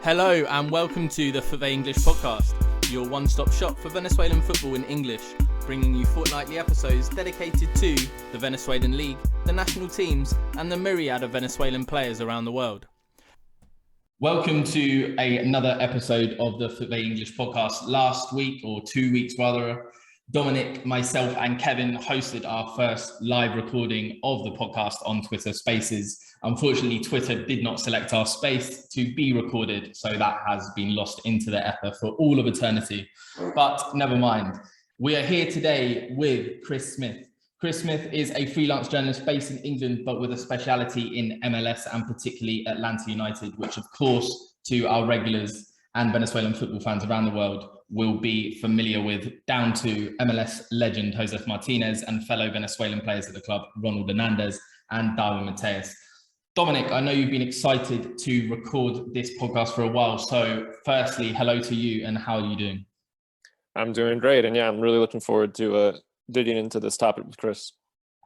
Hello and welcome to the For English podcast, your one-stop shop for Venezuelan football in English, bringing you fortnightly episodes dedicated to the Venezuelan league, the national teams and the myriad of Venezuelan players around the world. Welcome to another episode of the For English podcast. Last week, or 2 weeks rather, Dominic, myself and Kevin hosted our first live recording of the podcast on Twitter Spaces. Unfortunately, Twitter did not select our space to be recorded, so that has been lost into the ether for all of eternity. But never mind. We are here today with Chris Smith. Chris Smith is a freelance journalist based in England, but with a speciality in MLS and particularly Atlanta United, which of course, to our regulars and Venezuelan football fans around the world will be familiar with, down to MLS legend Josef Martinez and fellow Venezuelan players at the club, Ronald Hernandez and Darwin Matheus. Dominic, I know you've been excited to record this podcast for a while. So firstly, hello to you and how are you doing? I'm doing great. And yeah, I'm really looking forward to digging into this topic with Chris.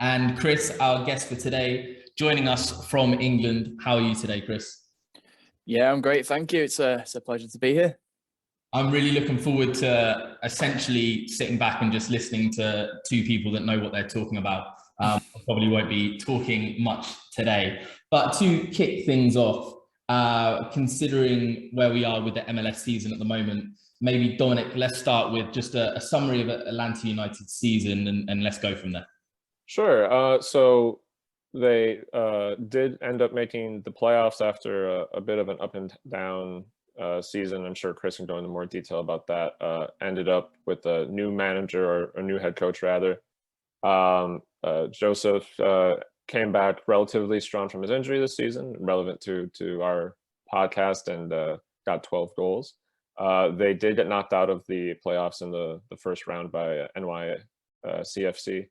And Chris, our guest for today, joining us from England. How are you today, Chris? Yeah, I'm great. Thank you. It's a pleasure to be here. I'm really looking forward to essentially sitting back and just listening to two people that know what they're talking about. I probably won't be talking much today. But to kick things off, considering where we are with the MLS season at the moment, maybe Dominic, let's start with just a summary of Atlanta United's season and let's go from there. Sure. So they did end up making the playoffs after a bit of an up and down season. I'm sure Chris can go into more detail about that. Ended up with a new manager, or a new head coach rather. Josef came back relatively strong from his injury this season, relevant to our podcast, and got 12 goals. They did get knocked out of the playoffs in the first round by NYCFC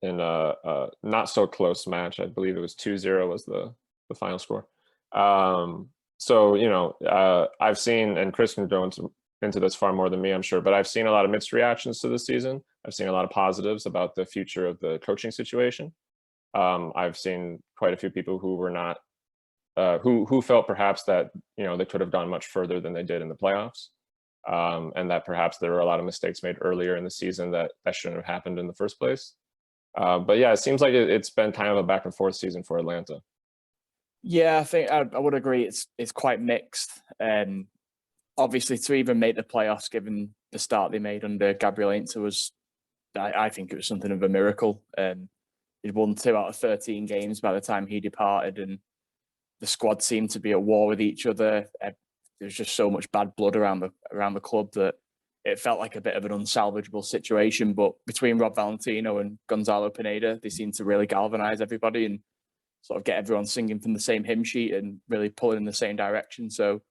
in a not so close match. I believe it was 2-0 was the final score. So, you know, I've seen, and Chris can go into this far more than me, I'm sure, but I've seen a lot of mixed reactions to this season. I've seen a lot of positives about the future of the coaching situation. I've seen quite a few people who were not, who felt perhaps that, you know, they could have gone much further than they did in the playoffs. And that perhaps there were a lot of mistakes made earlier in the season that shouldn't have happened in the first place. But yeah, it seems like it's been kind of a back and forth season for Atlanta. Yeah, I think I would agree. It's quite mixed. Obviously, to even make the playoffs, given the start they made under Gabriel Ainter, was, I think it was something of a miracle. He'd won 2 out of 13 games by the time he departed, and the squad seemed to be at war with each other. There's just so much bad blood around the club that it felt like a bit of an unsalvageable situation. But between Rob Valentino and Gonzalo Pineda, they seemed to really galvanize everybody and sort of get everyone singing from the same hymn sheet and really pulling in the same direction. So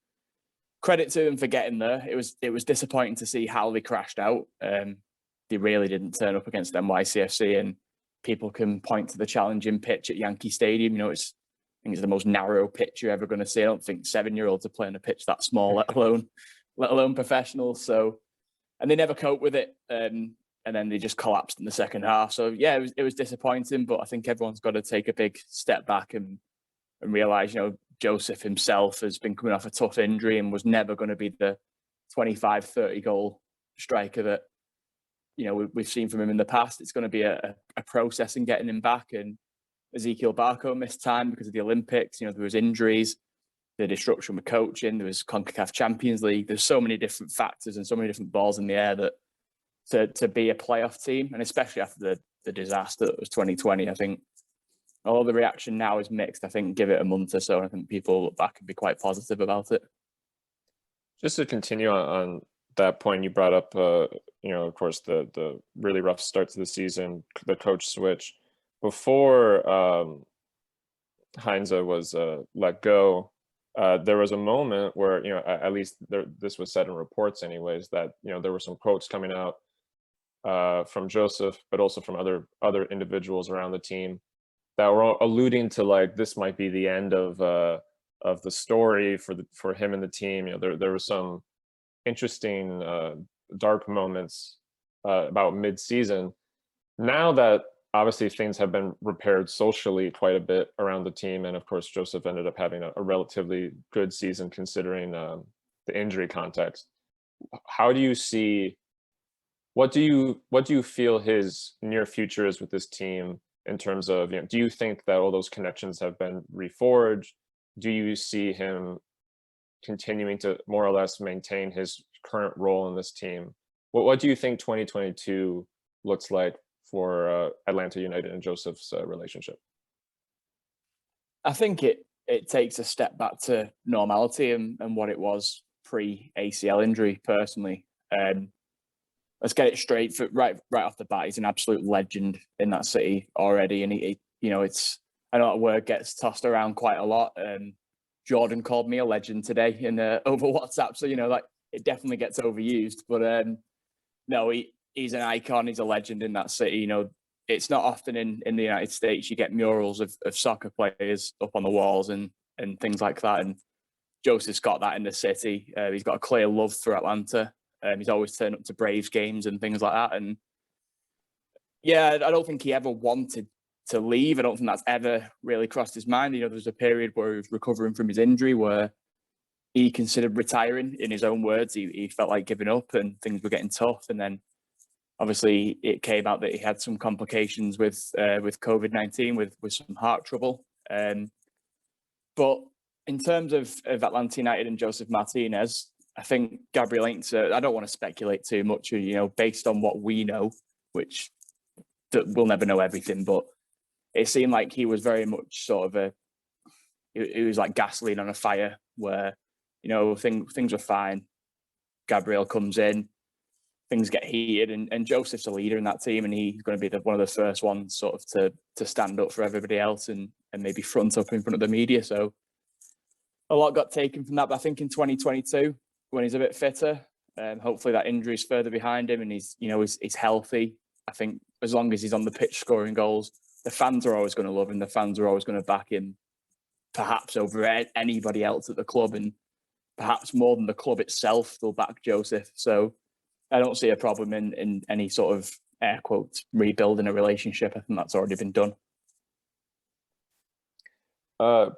credit to them for getting there. It was disappointing to see how they crashed out. They really didn't turn up against NYCFC, and people can point to the challenging pitch at Yankee Stadium. You know, I think it's the most narrow pitch you're ever going to see. I don't think 7-year-olds are playing a pitch that small, let alone professionals. So, and they never cope with it. And then they just collapsed in the second half. So yeah, it was disappointing, but I think everyone's got to take a big step back and realize, you know, Josef himself has been coming off a tough injury and was never going to be the 25, 30 goal striker that, you know, we've seen from him in the past. It's going to be a process in getting him back. And Ezequiel Barco missed time because of the Olympics. You know, there was injuries, the disruption with coaching, there was CONCACAF Champions League. There's so many different factors and so many different balls in the air that to be a playoff team, and especially after the disaster that was 2020, I think all the reaction now is mixed. I think give it a month or so, and I think people look back and be quite positive about it. Just to continue on that point, you brought up, you know, of course, the really rough start to the season, the coach switch. Before Heinze was let go, there was a moment where, you know, at least this was said in reports anyways, that, you know, there were some quotes coming out from Josef, but also from other individuals around the team that were alluding to, like, this might be the end of the story for him and the team. You know, there was some interesting dark moments about mid-season. Now that obviously things have been repaired socially quite a bit around the team, and of course Josef ended up having a relatively good season considering the injury context. How do you see, what do you feel his near future is with this team in terms of, do you think that all those connections have been reforged? Do you see him continuing to more or less maintain his current role in this team? What do you think 2022 looks like for Atlanta United and Josef's relationship? I think it takes a step back to normality and what it was pre-ACL injury, personally. Let's get it straight for right off the bat. He's an absolute legend in that city already, and he it's, I know that word gets tossed around quite a lot. Jordan called me a legend today in over WhatsApp, so like it definitely gets overused. But no, he's an icon. He's a legend in that city. It's not often in the United States you get murals of soccer players up on the walls and things like that. And Josef's got that in the city. He's got a clear love for Atlanta. He's always turned up to Braves games and things like that. And yeah, I don't think he ever wanted to leave. I don't think that's ever really crossed his mind. There was a period where he was recovering from his injury where he considered retiring. In his own words, he felt like giving up and things were getting tough. And then obviously it came out that he had some complications with COVID-19, with some heart trouble. But in terms of Atlanta United and Josef Martinez, I think Gabriel Ain't, I don't want to speculate too much, based on what we know, which we'll never know everything, but it seemed like he was very much sort of it was like gasoline on a fire where, things were fine. Gabriel comes in, things get heated, and Josef's a leader in that team, and he's going to be one of the first ones sort of to stand up for everybody else and maybe front up in front of the media. So a lot got taken from that, but I think in 2022, when he's a bit fitter, hopefully that injury is further behind him and he's healthy. I think as long as he's on the pitch scoring goals, the fans are always going to love him. The fans are always going to back him, perhaps over anybody else at the club, and perhaps more than the club itself, they'll back Josef. So I don't see a problem in any sort of, air quotes, rebuilding a relationship. I think that's already been done. A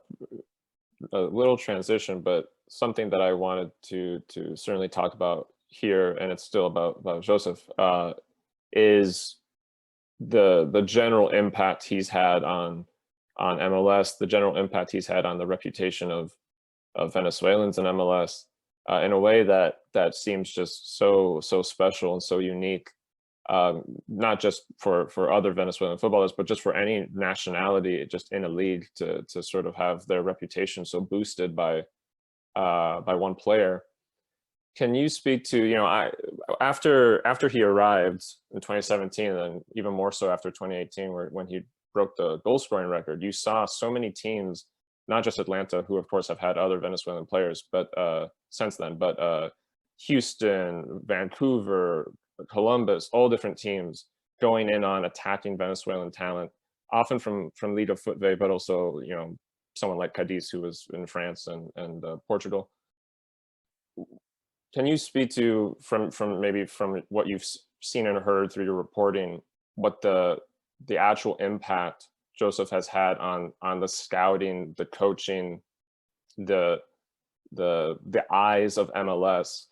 little transition, but something that I wanted to certainly talk about here, and it's still about Josef, is the general impact he's had on MLS, the general impact he's had on the reputation of Venezuelans in MLS, in a way that seems just so special and so unique, not just for other Venezuelan footballers, but just for any nationality just in a league to sort of have their reputation so boosted by one player. Can you speak to, after he arrived in 2017, and even more so after 2018, when he broke the goal scoring record, you saw so many teams, not just Atlanta, who of course have had other Venezuelan players, but since then, but Houston, Vancouver, Columbus, all different teams going in on attacking Venezuelan talent, often from Liga Football, but also someone like Cadiz, who was in France and Portugal. Can you speak to, from what you've seen and heard through your reporting, what the actual impact Josef has had on the scouting, the coaching, the eyes of MLS?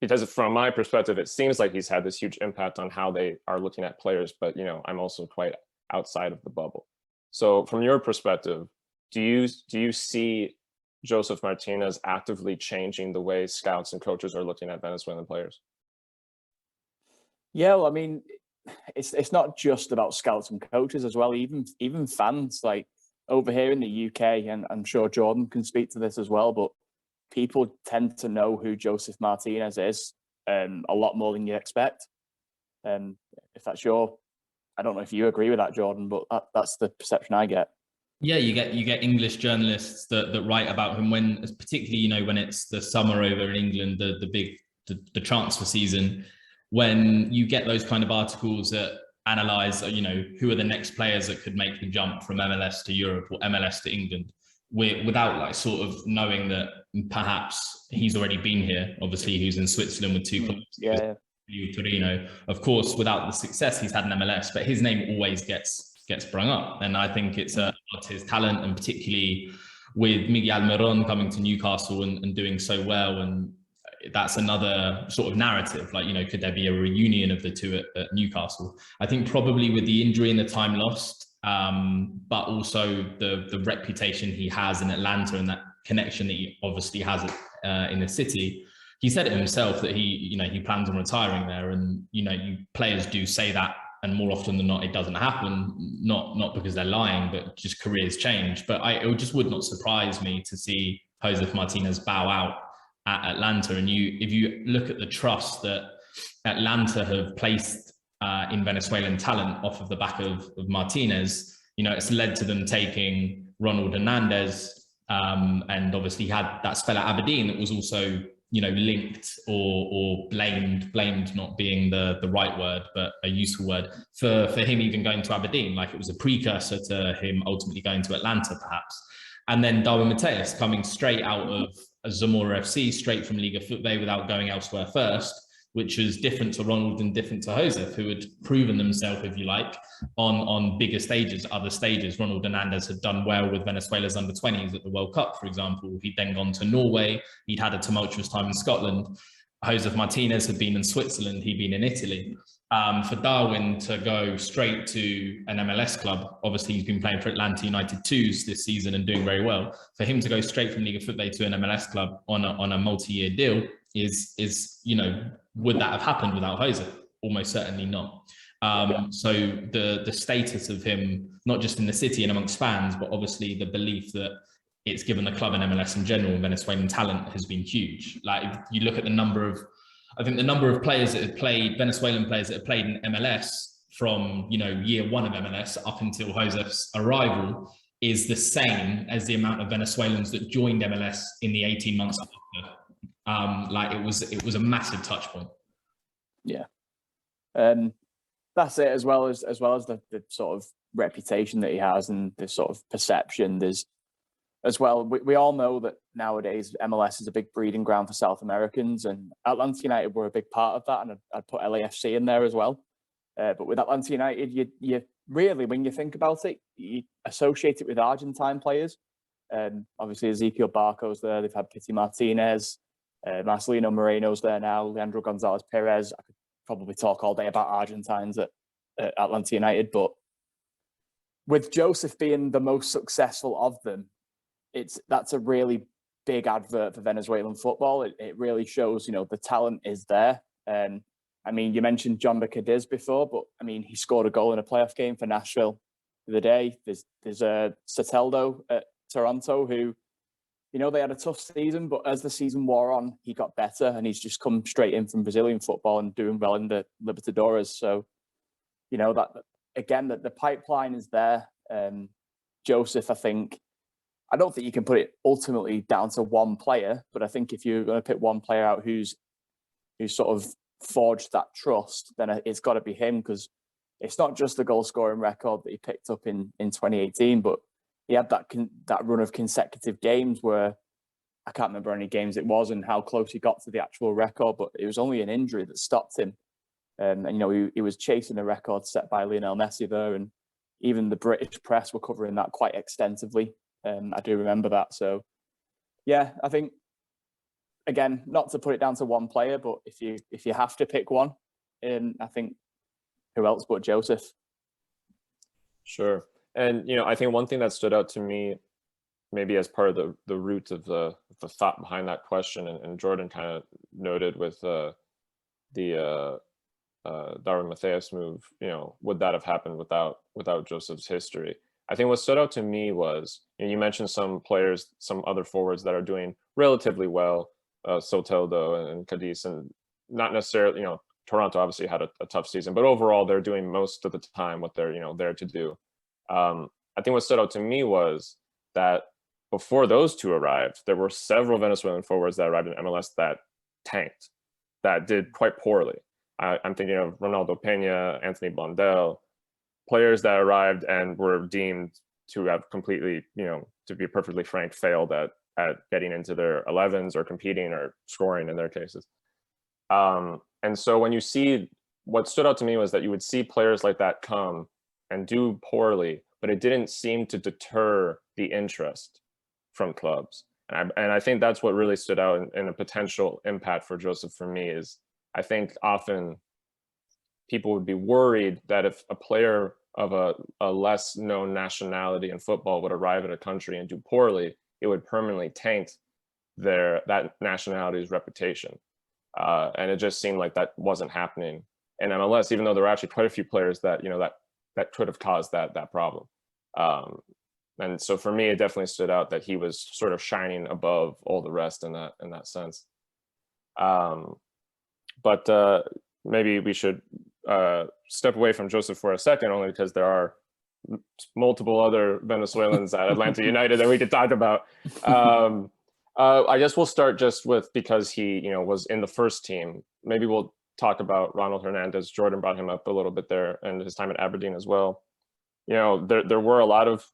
Because from my perspective, it seems like he's had this huge impact on how they are looking at players, but I'm also quite outside of the bubble. So from your perspective, do you see Josef Martinez actively changing the way scouts and coaches are looking at Venezuelan players? Yeah, well, I mean, it's not just about scouts and coaches as well. Even fans, like over here in the UK, and I'm sure Jordan can speak to this as well, but people tend to know who Josef Martinez is a lot more than you expect. If that's I don't know if you agree with that, Jordan, but that's the perception I get. Yeah, you get English journalists that write about him when, particularly, when it's the summer over in England, the big transfer season, when you get those kind of articles that analyze, who are the next players that could make the jump from MLS to Europe or MLS to England, without sort of knowing that perhaps he's already been here. Obviously, he's in Switzerland with two clubs. Yeah. Torino, of course, without the success he's had in MLS, but his name always gets sprung up. And I think it's about his talent, and particularly with Miguel Almiron coming to Newcastle and doing so well. And that's another sort of narrative, like, could there be a reunion of the two at Newcastle? I think probably with the injury and the time lost, but also the reputation he has in Atlanta and that connection that he obviously has in the city. He said it himself that he plans on retiring there, and players do say that, and more often than not, it doesn't happen. Not because they're lying, but just careers change. But it just would not surprise me to see Josef Martinez bow out at Atlanta. And if you look at the trust that Atlanta have placed in Venezuelan talent off of the back of Martinez, it's led to them taking Ronald Hernandez, and obviously had that spell at Aberdeen that was also linked or blamed not being the right word, but a useful word for him even going to Aberdeen. Like, it was a precursor to him ultimately going to Atlanta, perhaps. And then Darwin Matheus coming straight out of Zamora FC, straight from Liga Football without going elsewhere first, which was different to Ronald and different to Josef, who had proven themselves, if you like, on bigger stages, other stages. Ronald Hernandez had done well with Venezuela's under-20s at the World Cup, for example. He'd then gone to Norway. He'd had a tumultuous time in Scotland. Josef Martinez had been in Switzerland. He'd been in Italy. For Darwin to go straight to an MLS club, obviously he's been playing for Atlanta United 2s this season and doing very well. For him to go straight from Liga Football to an MLS club on a multi-year deal is would that have happened without Jose? Almost certainly not. So the status of him, not just in the city and amongst fans, but obviously the belief that it's given the club and MLS in general, Venezuelan talent, has been huge. Like, if you look at the number of players that have played, Venezuelan players that have played in MLS from year one of MLS up until Josef's arrival, is the same as the amount of Venezuelans that joined MLS in the 18 months after. It was a massive touch point. Yeah. That's it, as well as the sort of reputation that he has and the sort of perception. There's as well, we all know that nowadays MLS is a big breeding ground for South Americans, and Atlanta United were a big part of that, and I'd put LAFC in there as well. But with Atlanta United, you really, when you think about it, you associate it with Argentine players. Obviously, Ezequiel Barco's there. They've had Pity Martinez, Marcelino Moreno's there now, Leandro Gonzalez Perez. I could probably talk all day about Argentines at Atlanta United, but with Josef being the most successful of them, that's a really big advert for Venezuelan football. It really shows, the talent is there. I mean, you mentioned John Cadiz before, but I mean, he scored a goal in a playoff game for Nashville the other day. There's Soteldo at Toronto, who, they had a tough season, but as the season wore on, he got better, and he's just come straight in from Brazilian football and doing well in the Libertadores. So, that again, that the pipeline is there. Josef, I don't think you can put it ultimately down to one player, but I think if you're going to pick one player out who's sort of forged that trust, then it's got to be him, because it's not just the goal scoring record that he picked up in 2018, but he had that run of consecutive games where I can't remember how many games it was and how close he got to the actual record, but it was only an injury that stopped him. And he was chasing a record set by Lionel Messi there, and even the British press were covering that quite extensively. I do remember that. So, yeah, I think, again, not to put it down to one player, but if you have to pick one, I think who else but Josef? Sure. And, I think one thing that stood out to me, maybe as part of the root of the thought behind that question, and Jordan kind of noted with the Darwin Matheus move, would that have happened without Josef's history? I think what stood out to me was, you mentioned some players, some other forwards that are doing relatively well, Soteldo and Cadiz, and not necessarily, Toronto obviously had a tough season, but overall they're doing most of the time what they're, there to do. I think what stood out to me was that before those two arrived, there were several Venezuelan forwards that arrived in MLS that tanked, that did quite poorly. I'm thinking of Ronaldo Peña, Anthony Blondell, players that arrived and were deemed to have completely, to be perfectly frank, failed at getting into their 11s or competing or scoring in their cases. And so when you see, what stood out to me was that you would see players like that come and do poorly, but it didn't seem to deter the interest from clubs. And I think that's what really stood out in a potential impact for Josef for me is I think often people would be worried that if a player of a less known nationality in football would arrive at a country and do poorly, it would permanently taint that nationality's reputation. And it just seemed like that wasn't happening in MLS, even though there were actually quite a few players that, that could have caused that problem. And so for me, it definitely stood out that he was sort of shining above all the rest in that sense. But maybe we should step away from Josef for a second, only because there are multiple other Venezuelans at Atlanta United that we could talk about. I guess we'll start just with, because he, was in the first team. Maybe we'll talk about Ronald Hernandez. Jordan brought him up a little bit there, and his time at Aberdeen as well. There were a lot of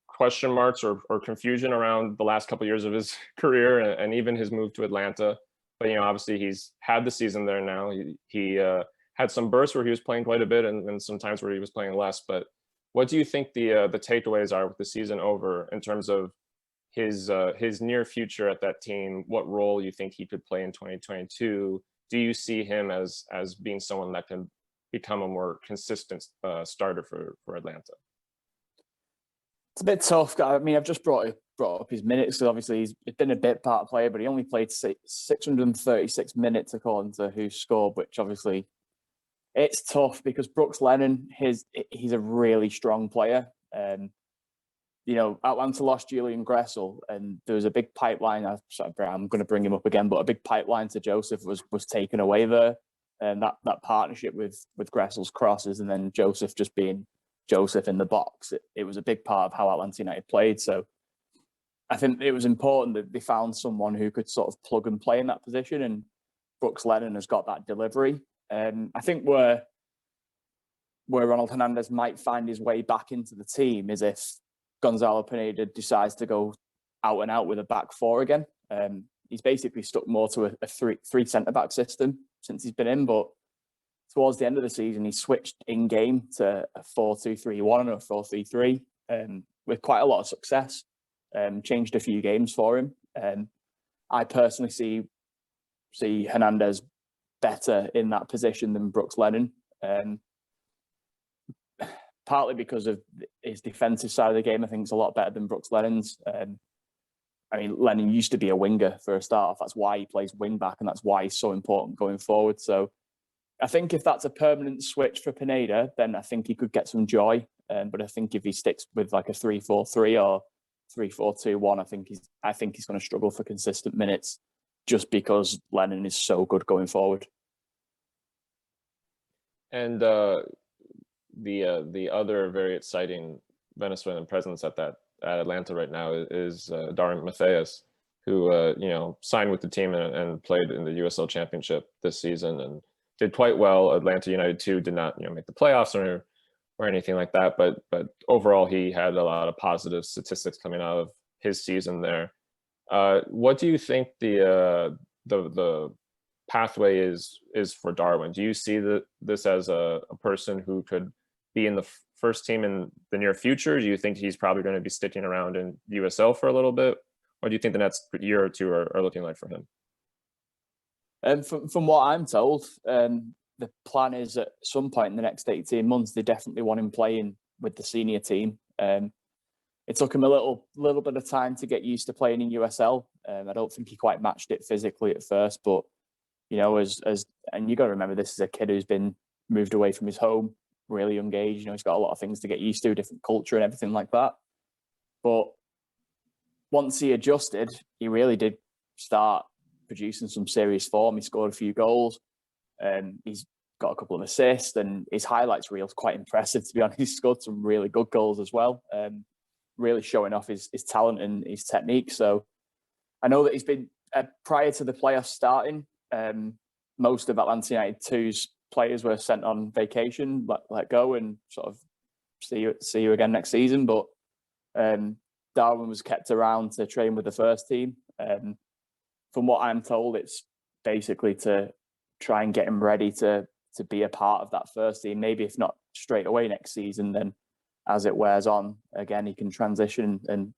question marks or confusion around the last couple of years of his career, and even his move to Atlanta. But obviously he's had the season there now. He had some bursts where he was playing quite a bit, and some times where he was playing less. But what do you think the takeaways are with the season over in terms of his near future at that team? What role you think he could play in 2022? Do you see him as being someone that can become a more consistent starter for Atlanta? It's a bit tough. I mean, I've just brought up his minutes, because obviously he's been a bit part player, but he only played 636 minutes according to who scored, which obviously it's tough because Brooks Lennon, he's a really strong player. Atlanta lost Julian Gressel, and there was a big pipeline. I'm going to bring him up again, but a big pipeline to Josef was taken away there, and that partnership with Gressel's crosses, and then Josef just being Josef in the box. It was a big part of how Atlanta United played. So I think it was important that they found someone who could sort of plug and play in that position, and Brooks Lennon has got that delivery. I think where Ronald Hernandez might find his way back into the team is if Gonzalo Pineda decides to go out and out with a back four again. He's basically stuck more to a three centre-back system since he's been in, but towards the end of the season, he switched in-game to a 4-2-3-1 and a 4-3-3 with quite a lot of success. Changed a few games for him. I personally see Hernandez better in that position than Brooks Lennon, partly because of his defensive side of the game. I think it's a lot better than Brooks Lennon's. Lennon used to be a winger for a start off. That's why he plays wing back, and that's why he's so important going forward. So I think if that's a permanent switch for Pineda, then I think he could get some joy. But I think if he sticks with like a 3-4-3 or 3-4-2-1, I think he's going to struggle for consistent minutes, just because Lennon is so good going forward. And the other very exciting Venezuelan presence at Atlanta right now is Darwin Matheus, who signed with the team and played in the USL Championship this season and did quite well. Atlanta United too did not make the playoffs or anything like that, but overall he had a lot of positive statistics coming out of his season there. What do you think the pathway is for Darwin? Do you see this as a person who could be in the first team in the near future? Do you think he's probably going to be sticking around in USL for a little bit? What do you think the next year or two are looking like for him? And from what I'm told, the plan is at some point in the next 18 months, they definitely want him playing with the senior team. It took him a little bit of time to get used to playing in USL. I don't think he quite matched it physically at first, but and you got to remember, this is a kid who's been moved away from his home, really young age. He's got a lot of things to get used to, different culture and everything like that. But once he adjusted, he really did start producing some serious form. He scored a few goals, and he's got a couple of assists, and his highlights reel is quite impressive, to be honest. He scored some really good goals as well, really showing off his talent and his technique. So I know that he's been, prior to the playoffs starting, most of Atlanta United 2's players were sent on vacation, let go and sort of see you again next season. But Darwin was kept around to train with the first team. From what I'm told, it's basically to try and get him ready to be a part of that first team. Maybe if not straight away next season, then as it wears on, again, he can transition. And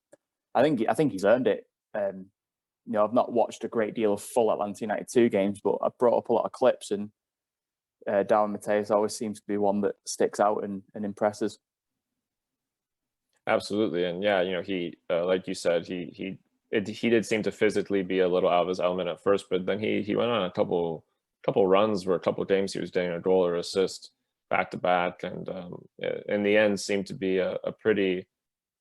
I think he's earned it. I've not watched a great deal of full Atlanta United 2 games, but I've brought up a lot of clips, and Darwin Matheus always seems to be one that sticks out and impresses. Absolutely. And yeah, he like you said, he did seem to physically be a little out of his element at first, but then he went on a couple runs where a couple of games he was getting a goal or assist back to back, and in the end seemed to be a pretty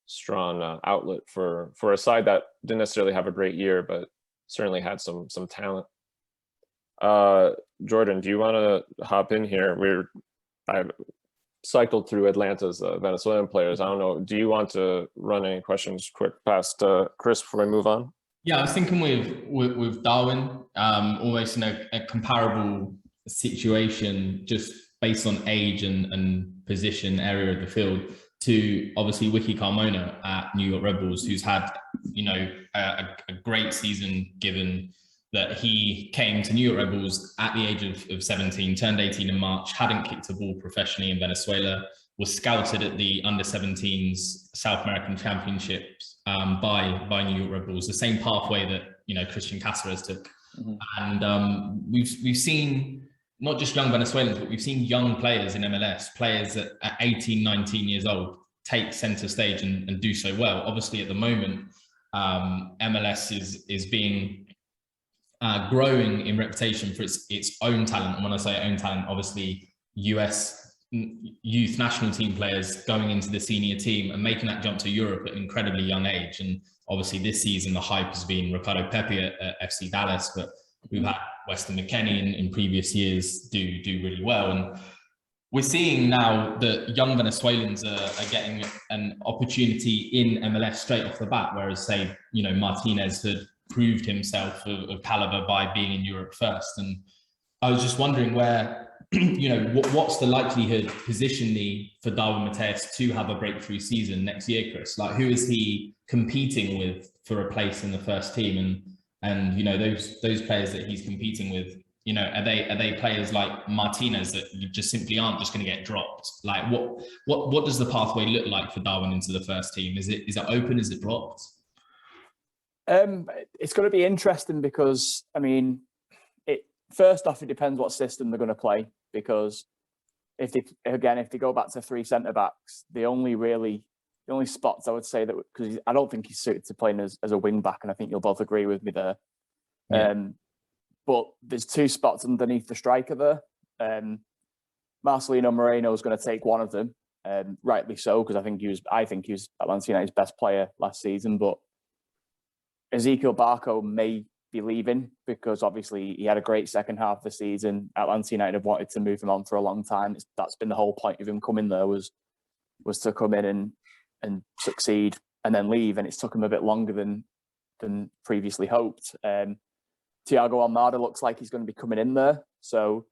strong outlet for a side that didn't necessarily have a great year, but certainly had some talent. Jordan, do you want to hop in here? I've cycled through Atlanta's Venezuelan players. I don't know. Do you want to run any questions quick past Chris before we move on? Yeah, I was thinking with Darwin, almost in a comparable situation, just based on age and position, area of the field, to obviously Wiki Carmona at New York Red Bulls, who's had a great season, given that he came to New York Red Bulls at the age of 17, turned 18 in March, hadn't kicked a ball professionally in Venezuela, was scouted at the under-17s South American Championships by New York Red Bulls, the same pathway that Christian Cáceres took. Mm-hmm. And we've seen not just young Venezuelans, but we've seen young players in MLS, players that at 18, 19 years old take center stage and do so well. Obviously, at the moment, MLS is being growing in reputation for its own talent. And when I say own talent, obviously US youth national team players going into the senior team and making that jump to Europe at an incredibly young age. And obviously this season, the hype has been Ricardo Pepi at FC Dallas, but we've had Weston McKennie in previous years do really well. And we're seeing now that young Venezuelans are getting an opportunity in MLS straight off the bat, whereas say, Martinez had proved himself of caliber by being in Europe first. And I was just wondering where, what's the likelihood positionally for Darwin Matheus to have a breakthrough season next year, Chris? Like, who is he competing with for a place in the first team? And those players that he's competing with, are they players like Martinez that just simply aren't just going to get dropped? Like, what does the pathway look like for Darwin into the first team? Is it open? Is it dropped? It's going to be interesting because, first off, it depends what system they're going to play. Because if they go back to 3 centre backs, the only spots I would say that, because I don't think he's suited to playing as a wing back, and I think you'll both agree with me there. Yeah. But there's 2 spots underneath the striker there. Marcelino Moreno is going to take one of them, rightly so, because I think he was Atlanta United's best player last season. But Ezequiel Barco may be leaving because obviously he had a great second half of the season. Atlanta United have wanted to move him on for a long time. That's been the whole point of him coming there, was to come in and succeed and then leave, and it's took him a bit longer than previously hoped. Thiago Almada looks like he's going to be coming in there, so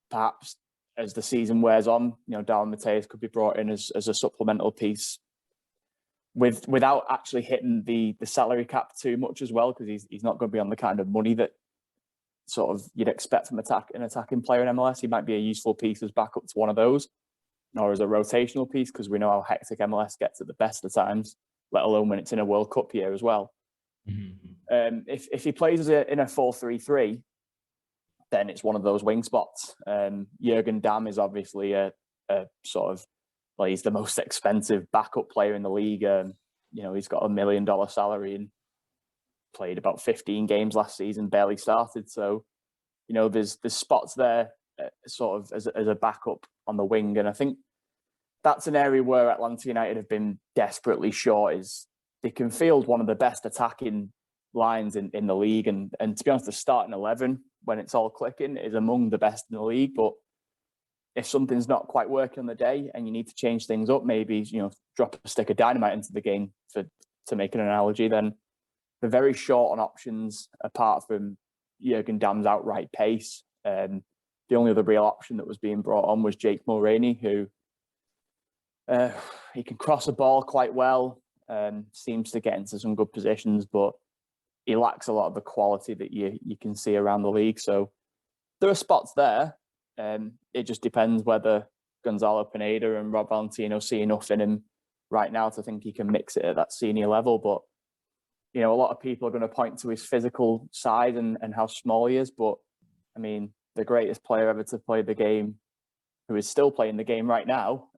perhaps as the season wears on, Darwin Matheus could be brought in as a supplemental piece without actually hitting the salary cap too much as well, because he's not going to be on the kind of money that sort of you'd expect from an attacking player in MLS. He might be a useful piece as backup to one of those, or as a rotational piece, because we know how hectic MLS gets at the best of times, let alone when it's in a World Cup year as well. Mm-hmm. If he plays in a 4-3-3, then it's one of those wing spots. Jurgen Damm is obviously a sort of, he's the most expensive backup player in the league. He's got $1 million salary and played about 15 games last season, barely started. So, there's spots there sort of as a backup on the wing. And I think that's an area where Atlanta United have been desperately short, is they can field one of the best attacking lines in the league. And to be honest, the starting 11, when it's all clicking, is among the best in the league. But if something's not quite working on the day and you need to change things up, maybe, drop a stick of dynamite into the game to make an analogy, then they're very short on options apart from Jurgen Damm's outright pace. The only other real option that was being brought on was Jake Mulroney, who he can cross a ball quite well, seems to get into some good positions, but he lacks a lot of the quality that you can see around the league. So there are spots there. It just depends whether Gonzalo Pineda and Rob Valentino see enough in him right now to think he can mix it at that senior level. But, you know, a lot of people are going to point to his physical side and how small he is. But, I mean, the greatest player ever to play the game, who is still playing the game right now,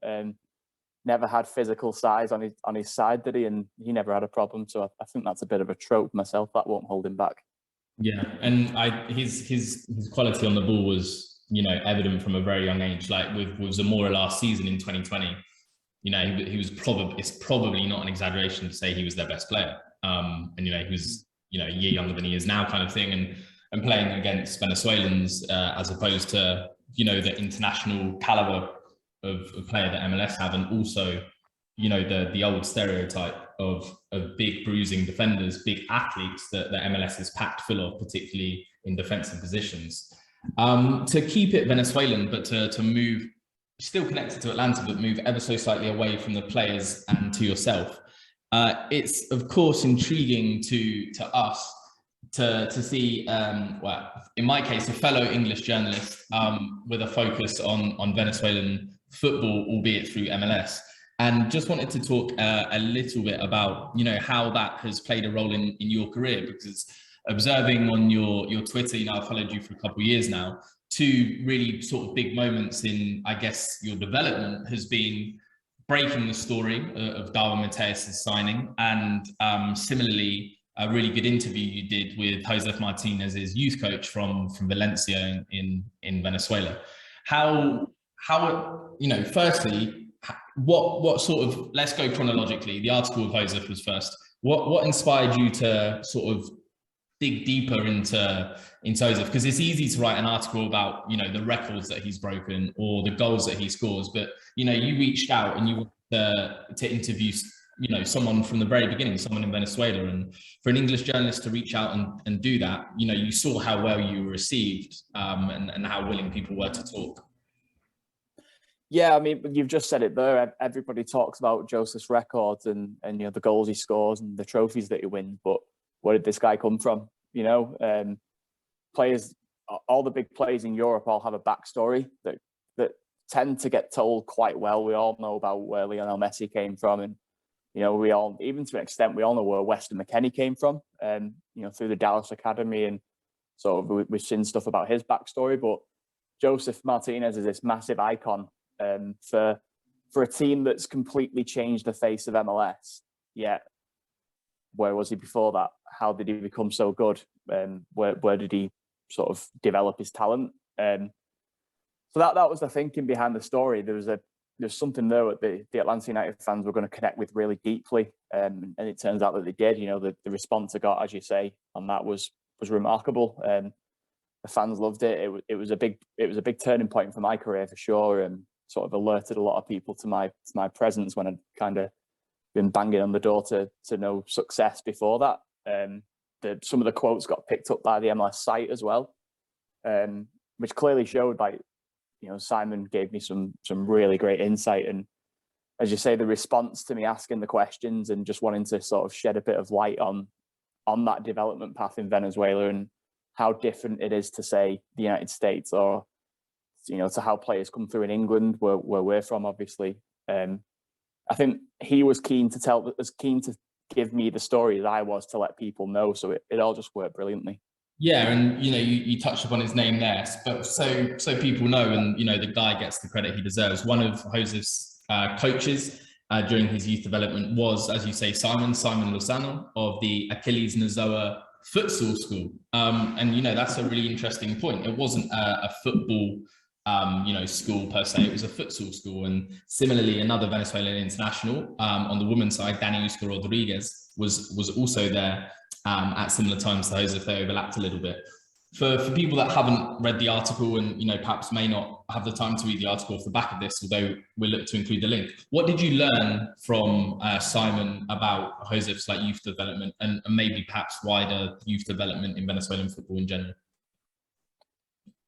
never had physical size on his side, did he? And he never had a problem. So I think that's a bit of a trope myself. That won't hold him back. Yeah, and his quality on the ball was, you know, evident from a very young age. Like with Zamora last season in 2020, you know, he was it's probably not an exaggeration to say he was their best player. And you know, he was, you know, a year younger than he is now, kind of thing, and playing against Venezuelans as opposed to, you know, the international caliber of player that MLS have, and also, you know, the old stereotype of big bruising defenders, big athletes that MLS is packed full of, particularly in defensive positions. To keep it Venezuelan, but to move, still connected to Atlanta, but move ever so slightly away from the players and to yourself. It's of course intriguing to us to see, well, in my case, a fellow English journalist with a focus on Venezuelan football, albeit through MLS. And just wanted to talk a little bit about, you know, how that has played a role in your career, because observing on your Twitter, you know, I've followed you for a couple of years now, two really sort of big moments in, I guess, your development has been breaking the story of Darwin Matheus' signing, and similarly, a really good interview you did with Josef Martinez's youth coach from Valencia in Venezuela. How, you know, firstly, what sort of, let's go chronologically. The article of Josef was first. What inspired you to sort of dig deeper into Josef? Because it's easy to write an article about, you know, the records that he's broken or the goals that he scores, but, you know, you reached out and you wanted to interview, you know, someone from the very beginning, someone in Venezuela. And for an English journalist to reach out and do that, you know, you saw how well you were received and how willing people were to talk. Yeah, I mean, you've just said it there. Everybody talks about Josef's records and you know, the goals he scores and the trophies that he wins, but where did this guy come from? You know, players, all the big players in Europe all have a backstory that tend to get told quite well. We all know about where Lionel Messi came from, and you know, we all, even to an extent, we all know where Weston McKennie came from, you know, through the Dallas Academy, and sort of we've seen stuff about his backstory. But Josef Martinez is this massive icon for a team that's completely changed the face of MLS. Yet, where was he before that? How did he become so good? Where did he sort of develop his talent? So that was the thinking behind the story. There's something there that the Atlanta United fans were going to connect with really deeply, and it turns out that they did. You know, the response I got, as you say, on that was remarkable. The fans loved it. It was a big turning point for my career for sure, and sort of alerted a lot of people to my presence when I'd kind of been banging on the door to no success before that. Some of the quotes got picked up by the MLS site as well, which clearly showed, like, you know, Simon gave me some really great insight. And as you say, the response to me asking the questions and just wanting to sort of shed a bit of light on that development path in Venezuela and how different it is to, say, the United States, or, you know, to how players come through in England, where we're from, obviously. I think he was keen to give me the story that I was to let people know. So it all just worked brilliantly. Yeah, and you know, you touched upon his name there, but so people know, and you know, the guy gets the credit he deserves. One of Josef's coaches during his youth development was, as you say, Simon Lozano of the Achilles Nazoa futsal school, and you know, that's a really interesting point. It wasn't a football you know, school per se, it was a futsal school. And similarly, another Venezuelan international on the women's side, Dani Usca Rodriguez, was also there at similar times to Josef. They overlapped a little bit. For people that haven't read the article and, you know, perhaps may not have the time to read the article off the back of this, although we'll look to include the link, what did you learn from Simon about Josef's like youth development and maybe perhaps wider youth development in Venezuelan football in general?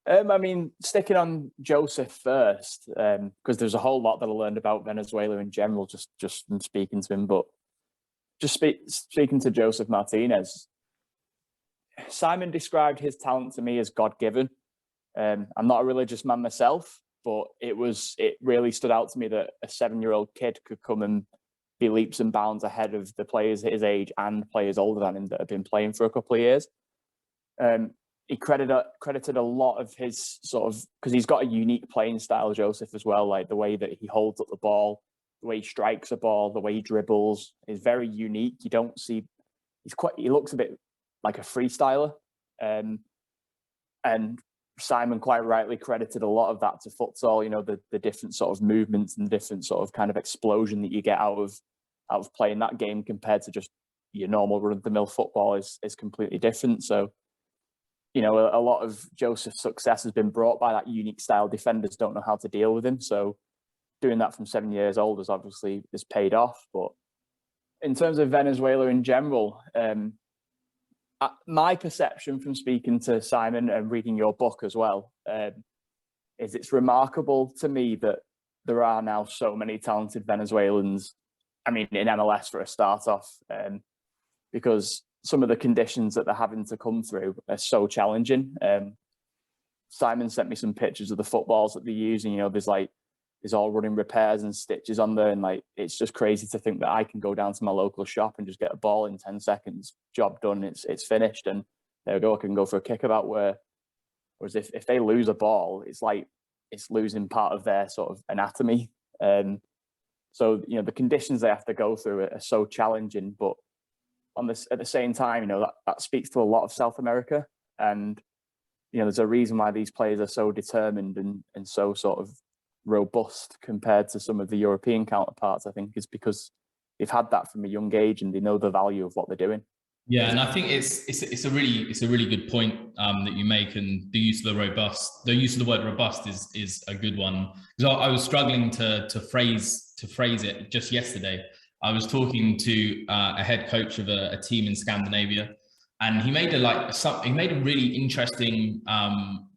I mean, sticking on Josef first, because there's a whole lot that I learned about Venezuela in general, just from speaking to him. But just speaking to Josef Martinez, Simon described his talent to me as God-given. I'm not a religious man myself, but it really stood out to me that a 7-year-old kid could come and be leaps and bounds ahead of the players his age and players older than him that have been playing for a couple of years. He credited a lot of his sort of, because he's got a unique playing style, Josef, as well, like the way that he holds up the ball, the way he strikes a ball, the way he dribbles is very unique. You don't see, he looks a bit like a freestyler. And Simon quite rightly credited a lot of that to futsal, you know, the different sort of movements and different sort of kind of explosion that you get out of playing that game compared to just your normal run-of-the-mill football is completely different. So, you know, a lot of Josef's success has been brought by that unique style. Defenders don't know how to deal with him. So doing that from 7 years old is paid off. But in terms of Venezuela in general, my perception from speaking to Simon and reading your book as well, is it's remarkable to me that there are now so many talented Venezuelans, I mean, in MLS for a start off, because some of the conditions that they're having to come through are so challenging. Simon sent me some pictures of the footballs that they're using. You know, there's all running repairs and stitches on there. And like, it's just crazy to think that I can go down to my local shop and just get a ball in 10 seconds, job done, it's finished. And there we go, I can go for a kickabout. Whereas if they lose a ball, it's like, it's losing part of their sort of anatomy. So, you know, the conditions they have to go through are so challenging, but at the same time, you know, that speaks to a lot of South America. And, you know, there's a reason why these players are so determined and so sort of robust compared to some of the European counterparts, I think, is because they've had that from a young age and they know the value of what they're doing. Yeah, and I think it's a really good point that you make, and the use of the word robust is a good one, because I was struggling to phrase it just yesterday. I was talking to a head coach of a team in Scandinavia, and he made a really interesting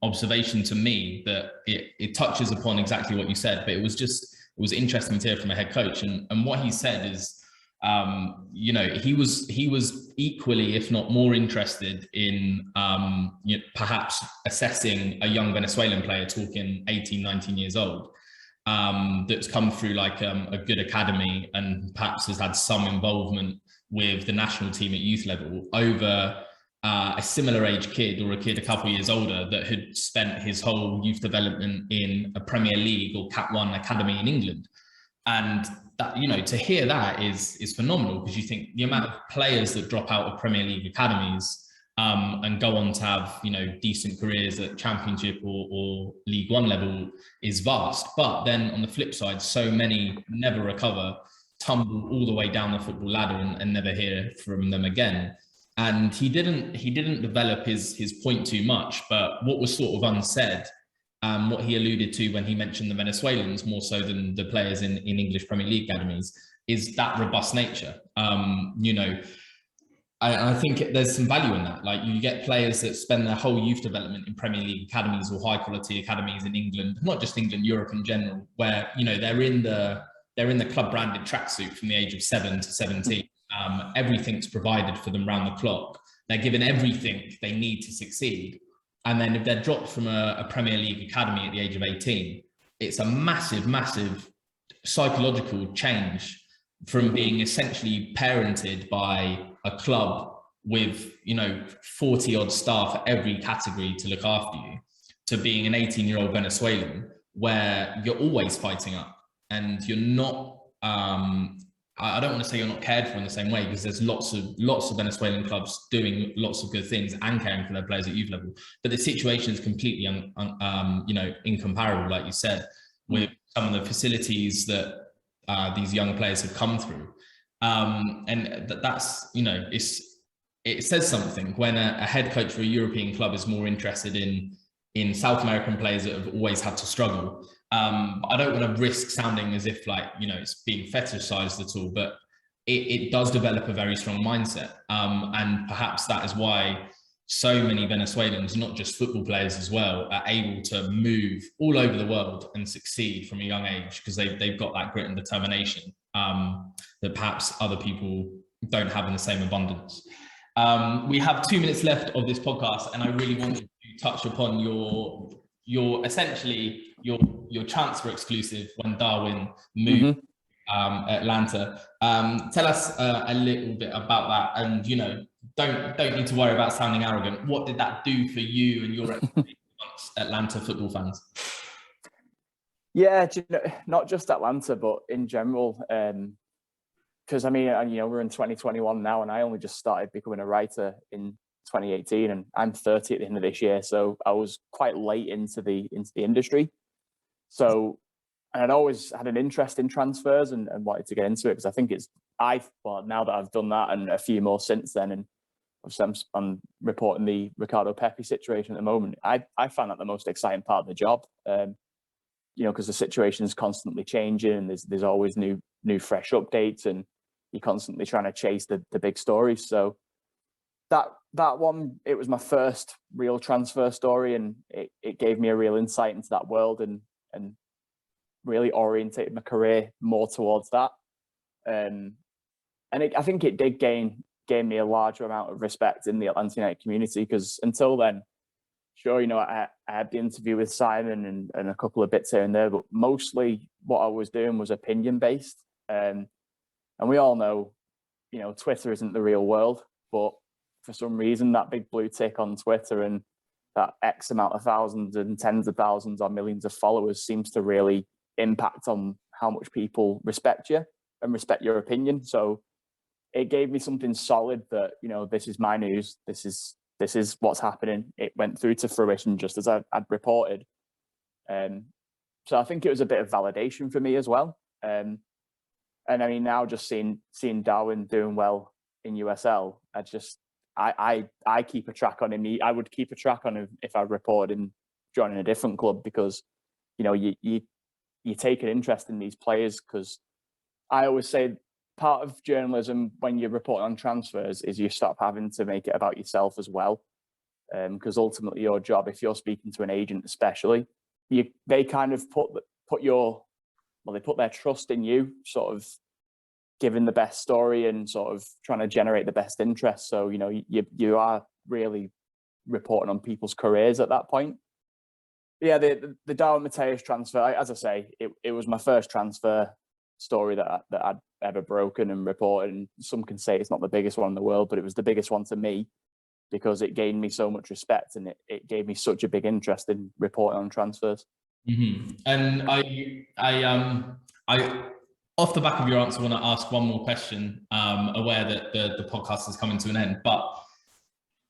observation to me that it touches upon exactly what you said, but it was interesting to hear from a head coach. And what he said is, you know, he was equally, if not more interested in you know, perhaps assessing a young Venezuelan player, talking 18, 19 years old, that's come through like a good academy and perhaps has had some involvement with the national team at youth level, over a similar age kid or a kid a couple of years older that had spent his whole youth development in a Premier League or Cat 1 academy in England. And that, you know, to hear that is phenomenal, because you think the amount of players that drop out of Premier League academies and go on to have, you know, decent careers at Championship or League One level is vast. But then on the flip side, so many never recover, tumble all the way down the football ladder and never hear from them again. And he didn't develop his point too much, but what was sort of unsaid, what he alluded to when he mentioned the Venezuelans more so than the players in English Premier League academies, is that robust nature. You know, I think there's some value in that. Like, you get players that spend their whole youth development in Premier League academies or high quality academies in England, not just England, Europe in general, where, you know, they're in the club branded tracksuit from the age of 7 to 17. Everything's provided for them round the clock. They're given everything they need to succeed. And then if they're dropped from a Premier League academy at the age of 18, it's a massive, massive psychological change from being essentially parented by a club with, you know, 40 odd staff at every category to look after you, to being an 18-year-old Venezuelan where you're always fighting up and you're not, I don't want to say you're not cared for in the same way, because there's lots of Venezuelan clubs doing lots of good things and caring for their players at youth level. But the situation is completely, you know, incomparable, like you said, with some of the facilities that these young players have come through. And that's, you know, it says something when a head coach for a European club is more interested in South American players that have always had to struggle. I don't want to risk sounding as if, like, you know, it's being fetishized at all, but it does develop a very strong mindset. And perhaps that is why so many Venezuelans, not just football players as well, are able to move all over the world and succeed from a young age, because they've got that grit and determination that perhaps other people don't have in the same abundance. We have 2 minutes left of this podcast, and I really wanted to touch upon your you're essentially your transfer exclusive when Darwin moved Atlanta. Tell us a little bit about that, and don't need to worry about sounding arrogant. What did that do for you and your reputation amongst Atlanta football fans? Yeah, not just Atlanta, but in general. Because I mean, we're in 2021 now, and I only just started becoming a writer in 2018, and I'm 30 at the end of this year, so I was quite late into the industry. So, and I'd always had an interest in transfers and wanted to get into it because I think now that I've done that and a few more since then, and obviously I'm reporting the Ricardo Pepi situation at the moment. I find that the most exciting part of the job. Because the situation is constantly changing, and there's always new fresh updates, and you're constantly trying to chase the big stories. So that one, it was my first real transfer story, and it gave me a real insight into that world and really orientated my career more towards that. I think it did gain me a larger amount of respect in the Atlanta United community, because until then, sure, I had the interview with Simon and a couple of bits here and there, but mostly what I was doing was opinion based. And we all know, Twitter isn't the real world, but for some reason that big blue tick on Twitter and that X amount of thousands and tens of thousands or millions of followers seems to really impact on how much people respect you and respect your opinion. So it gave me something solid that, this is my news. This is what's happening. It went through to fruition just as I'd reported. So I think it was a bit of validation for me as well. And I mean, now just seeing Darwin doing well in USL, I keep a track on him. I would keep a track on him if I reported him joining a different club, because, you take an interest in these players, because I always say part of journalism when you report on transfers is you stop having to make it about yourself as well. Because ultimately your job, if you're speaking to an agent especially, they kind of put their trust in you, sort of giving the best story and sort of trying to generate the best interest. So, you are really reporting on people's careers at that point. Yeah, the Darwin Matheus transfer, as I say, it was my first transfer story that I'd ever broken and reported. And some can say it's not the biggest one in the world, but it was the biggest one to me, because it gained me so much respect and it gave me such a big interest in reporting on transfers. Mm-hmm. And I off the back of your answer, want to ask one more question, aware that the podcast is coming to an end, but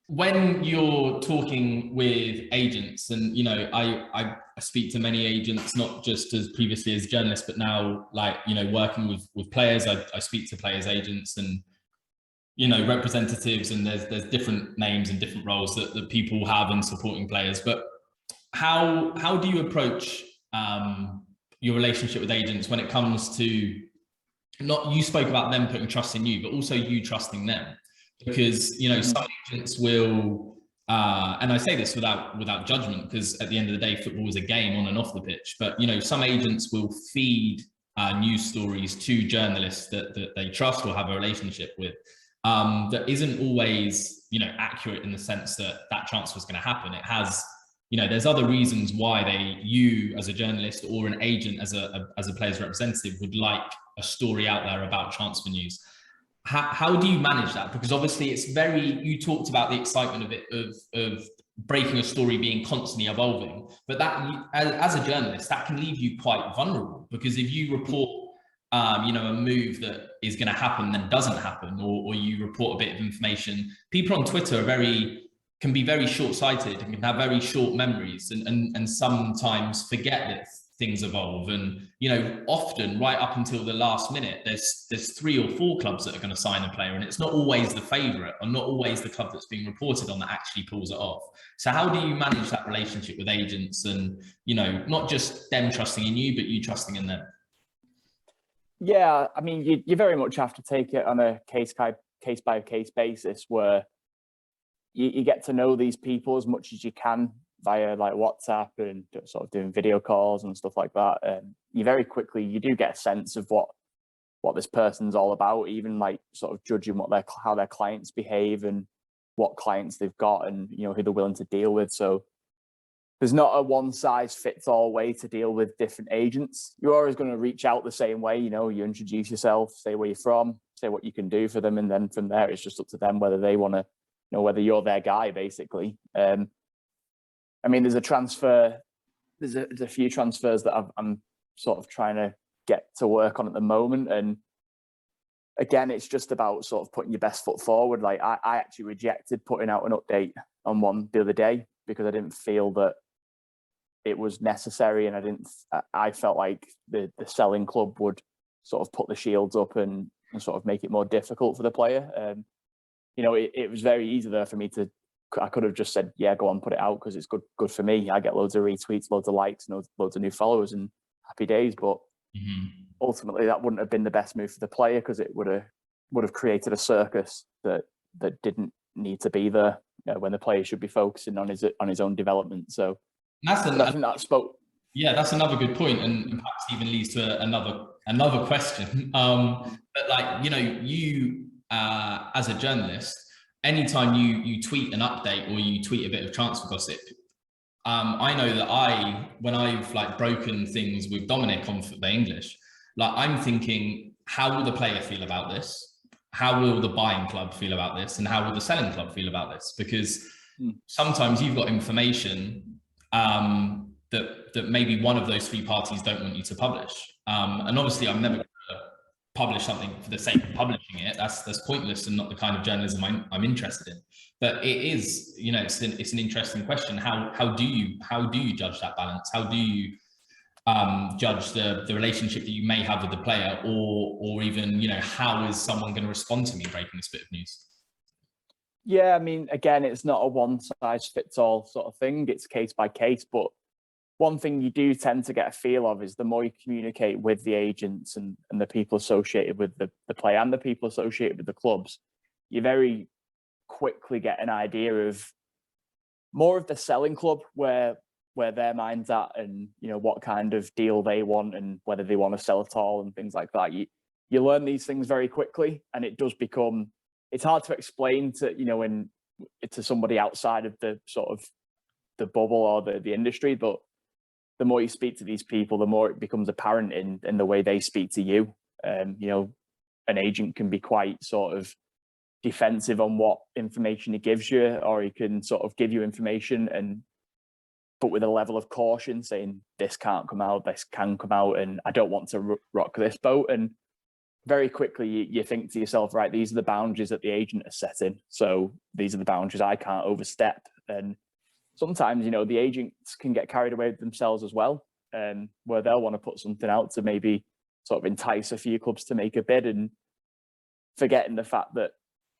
when you're talking with agents, and I speak to many agents, not just as previously as journalists, but now working with players, I speak to players, agents, and representatives, and there's different names and different roles that people have in supporting players. But how do you approach your relationship with agents when it comes to, not, you spoke about them putting trust in you, but also you trusting them? Because some agents will, and I say this without judgment, because at the end of the day, football is a game on and off the pitch. But some agents will feed news stories to journalists that they trust or have a relationship with, that isn't always accurate in the sense that transfer is going to happen. It has, there's other reasons why you as a journalist or an agent as a player's representative would like a story out there about transfer news. How do you manage that? Because obviously you talked about the excitement of breaking a story being constantly evolving, but that, as a journalist, that can leave you quite vulnerable, because if you report a move that is going to happen then doesn't happen, or you report a bit of information, people on Twitter can be very short-sighted and can have very short memories, and sometimes forget that things evolve. And often right up until the last minute, there's 3 or 4 clubs that are going to sign a player, and it's not always the favorite or not always the club that's being reported on that actually pulls it off. So how do you manage that relationship with agents, and not just them trusting in you, but you trusting in them? Yeah, I mean, you very much have to take it on a case by case basis, where you get to know these people as much as you can via WhatsApp and sort of doing video calls and stuff like that. You very quickly, you do get a sense of what this person's all about, even sort of judging how their clients behave and what clients they've got, and who they're willing to deal with. So there's not a one-size-fits-all way to deal with different agents. You're always going to reach out the same way. You know, you introduce yourself, say where you're from, say what you can do for them, and then from there, it's just up to them whether they want to, you know, whether you're their guy, basically. I mean, there's a few transfers that I'm sort of trying to get to work on at the moment, and again, it's just about sort of putting your best foot forward. Like I actually rejected putting out an update on one the other day because I didn't feel that it was necessary, and I felt like the selling club would sort of put the shields up and sort of make it more difficult for the player. You know, it was very easy there for me I could have just said, yeah, go on, put it out because it's good for me. I get loads of retweets, loads of likes, loads of new followers, and happy days. But ultimately, that wouldn't have been the best move for the player because it would have created a circus that didn't need to be there when the player should be focusing on his own development. So I think that spoke. Yeah, that's another good point, and perhaps even leads to another question. But like, you know, you as a journalist, anytime you tweet an update or you tweet a bit of transfer gossip, I know that when I've like broken things with Dominic on the English, like I'm thinking, how will the player feel about this? How will the buying club feel about this? And how will the selling club feel about this? Because sometimes you've got information that maybe one of those three parties don't want you to publish. And obviously I'm never going to publish something for the sake of publishing it. That's pointless and not the kind of journalism I'm interested in. But it is, you know, it's an interesting question. How do you judge that balance? How do you judge the relationship that you may have with the player, or even, you know, how is someone going to respond to me breaking this bit of news? Yeah, I mean, again, it's not a one-size-fits-all sort of thing. It's case by case. But one thing you do tend to get a feel of is the more you communicate with the agents and the people associated with the player and the people associated with the clubs, you very quickly get an idea of more of the selling club, where their mind's at, and, you know, what kind of deal they want and whether they want to sell at all and things like that. You learn these things very quickly, and it does become, it's hard to explain to, you know, to somebody outside of the sort of the bubble or the industry, but the more you speak to these people, the more it becomes apparent in the way they speak to you. You know, an agent can be quite sort of defensive on what information he gives you, or he can sort of give you information but with a level of caution, saying this can't come out, this can come out, and I don't want to rock this boat. And very quickly you think to yourself, right, these are the boundaries that the agent has set in, so these are the boundaries I can't overstep. And sometimes, you know, the agents can get carried away with themselves as well, where they'll want to put something out to maybe sort of entice a few clubs to make a bid, and forgetting the fact that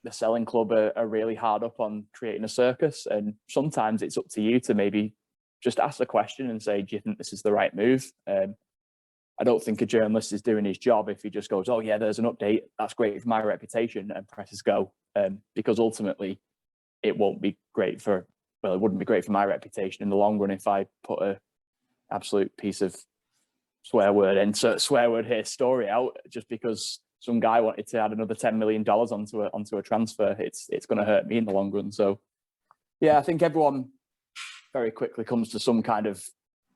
the selling club are really hard up on creating a circus. And sometimes it's up to you to maybe just ask the question and say, do you think this is the right move? I don't think a journalist is doing his job if he just goes, oh yeah, there's an update, that's great for my reputation, and presses go. Because ultimately it won't be great it wouldn't be great for my reputation in the long run if I put a absolute piece of insert swear word here story out just because some guy wanted to add another $10 million onto a transfer. It's going to hurt me in the long run. So yeah, I think everyone very quickly comes to some kind of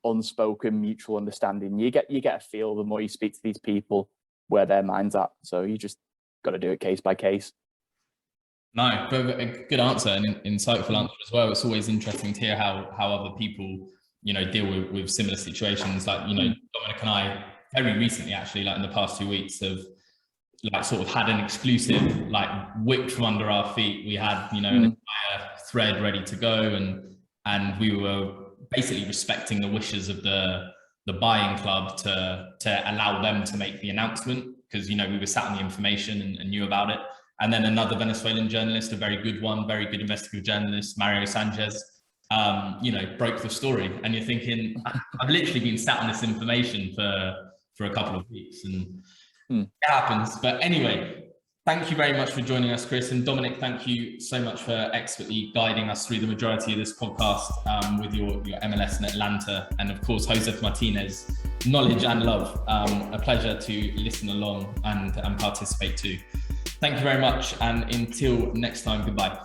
unspoken mutual understanding. You get a feel the more you speak to these people where their mind's at. So you just got to do it case by case. No, but a good answer and insightful answer as well. It's always interesting to hear how other people, you know, deal with similar situations. Like, you know, Dominic and I very recently, actually, like in the past 2 weeks, have like sort of had an exclusive, like whipped from under our feet. We had, you know, an entire thread ready to go, and we were basically respecting the wishes of the buying club to allow them to make the announcement, because, you know, we were sat on the information and knew about it. And then another Venezuelan journalist, a very good one, very good investigative journalist, Mario Sanchez, you know, broke the story. And you're thinking, I've literally been sat on this information for a couple of weeks, and it happens. But anyway, thank you very much for joining us, Chris. And Dominic, thank you so much for expertly guiding us through the majority of this podcast with your MLS and Atlanta, and of course, Josef Martinez, knowledge and love. A pleasure to listen along and participate too. Thank you very much. And until next time, goodbye.